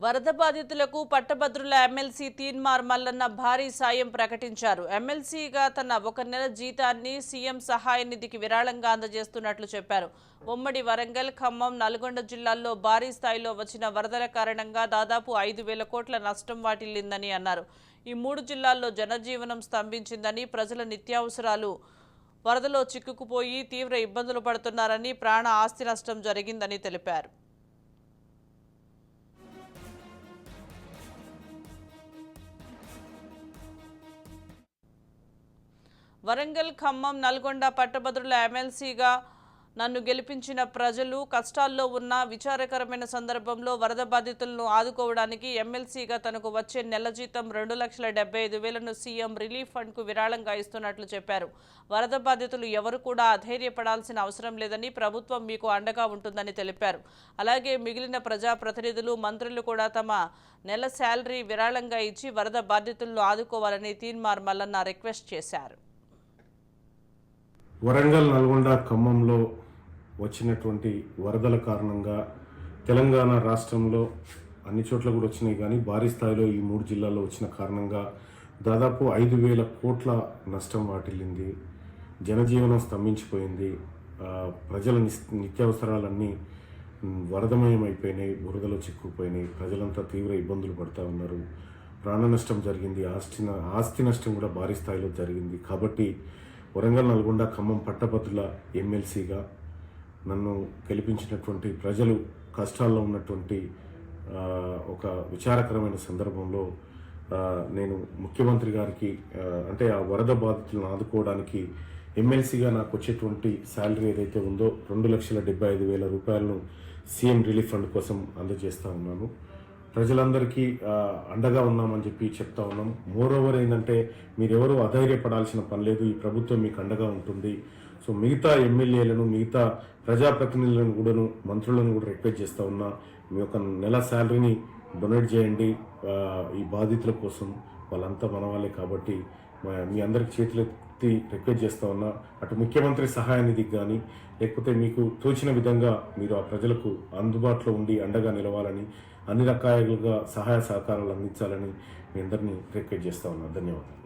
వరద బాధితులకు పట్టభద్రుల ఎమ్మెల్సీ తీన్మార్ మల్లన్న భారీ సాయం ప్రకటించారు. ఎమ్మెల్సీగా తన 1 నెల జీతాన్ని సీఎం సహాయ నిధికి విరాళంగా అందజేస్తున్నట్లు చెప్పారు. ఉమ్మడి వరంగల్, ఖమ్మం, నల్గొండ జిల్లాల్లో భారీ స్థాయిలో వచ్చిన వరదల కారణంగా దాదాపు 5,000 కోట్ల నష్టం వాటిల్లిందని అన్నారు. ఈ 3 జిల్లాల్లో జనజీవనం స్తంభించిందని, ప్రజల నిత్యావసరాలు వరదలో చిక్కుకుపోయి తీవ్ర ఇబ్బందులు పడుతున్నారని, ప్రాణ ఆస్తి నష్టం జరిగిందని తెలిపారు. వరంగల్, ఖమ్మం, నల్గొండ పట్టభద్రుల ఎమ్మెల్సీగా నన్ను గెలిపించిన ప్రజలు కష్టాల్లో ఉన్న విచారకరమైన సందర్భంలో వరద బాధితులను ఆదుకోవడానికి ఎమ్మెల్సీగా తనకు వచ్చే నెల జీతం 2,75,000ను సీఎం రిలీఫ్ ఫండ్కు విరాళంగా ఇస్తున్నట్లు చెప్పారు. వరద బాధితులు ఎవరు కూడా అధైర్యపడాల్సిన అవసరం లేదని, ప్రభుత్వం మీకు అండగా ఉంటుందని తెలిపారు. అలాగే మిగిలిన ప్రజాప్రతినిధులు, మంత్రులు కూడా తమ నెల శాలరీ విరాళంగా ఇచ్చి వరద బాధితులను ఆదుకోవాలని తీన్మార్ మల్లన్న రిక్వెస్ట్ చేశారు. వరంగల్, నల్గొండ, ఖమ్మంలో వచ్చినటువంటి వరదల కారణంగా తెలంగాణ రాష్ట్రంలో అన్ని చోట్ల కూడా వచ్చినాయి, కానీ భారీ స్థాయిలో ఈ 3 జిల్లాల్లో వచ్చిన కారణంగా దాదాపు 5,000 కోట్ల నష్టం వాటిల్లింది. జనజీవనం స్తంభించిపోయింది. ప్రజల నిత్యావసరాలన్నీ వరదమయం అయిపోయినాయి, బురదలో చిక్కుపోయినాయి. ప్రజలంతా తీవ్ర ఇబ్బందులు పడుతూ ఉన్నారు. ప్రాణ నష్టం జరిగింది, ఆస్తి నష్టం కూడా భారీ స్థాయిలో జరిగింది. కాబట్టి వరంగల్, నల్గొండ, ఖమ్మం పట్టభద్రుల ఎమ్మెల్సీగా నన్ను గెలిపించినటువంటి ప్రజలు కష్టాల్లో ఉన్నటువంటి ఒక విచారకరమైన సందర్భంలో నేను ముఖ్యమంత్రి గారికి అంటే ఆ వరద బాధితులను ఆదుకోవడానికి ఎమ్మెల్సీగా నాకు వచ్చేటువంటి శాలరీ ఏదైతే ఉందో 2,75,000 రూపాయలను సీఎం రిలీఫ్ ఫండ్ కోసం అందజేస్తూ ఉన్నాను. ప్రజలందరికీ అండగా ఉన్నామని చెప్పి చెప్తా ఉన్నాం. మోరోవర్ ఏంటంటే, మీరెవరూ అధైర్యపడాల్సిన పని లేదు, ఈ ప్రభుత్వం మీకు అండగా ఉంటుంది. సో మిగతా ఎమ్మెల్యేలను, మిగతా ప్రజాప్రతినిధులను కూడాను, మంత్రులను కూడా రిక్వెస్ట్ చేస్తూ ఉన్నా, మీ యొక్క నెల శాలరీని డొనేట్ చేయండి ఈ బాధితుల కోసం. వాళ్ళంతా మన వాళ్ళే కాబట్టి మీ అందరికి చేతులెత్తి రిక్వెస్ట్ చేస్తూ ఉన్నా. అటు ముఖ్యమంత్రి సహాయ నిధికి కానీ, లేకపోతే మీకు తోచిన విధంగా మీరు ఆ ప్రజలకు అందుబాటులో ఉండి అండగా నిలవాలని, అన్ని రకాలుగా సహాయ సహకారాలు అందించాలని మీ అందరినీ రిక్వెస్ట్ చేస్తూ ఉన్నా. ధన్యవాదాలు.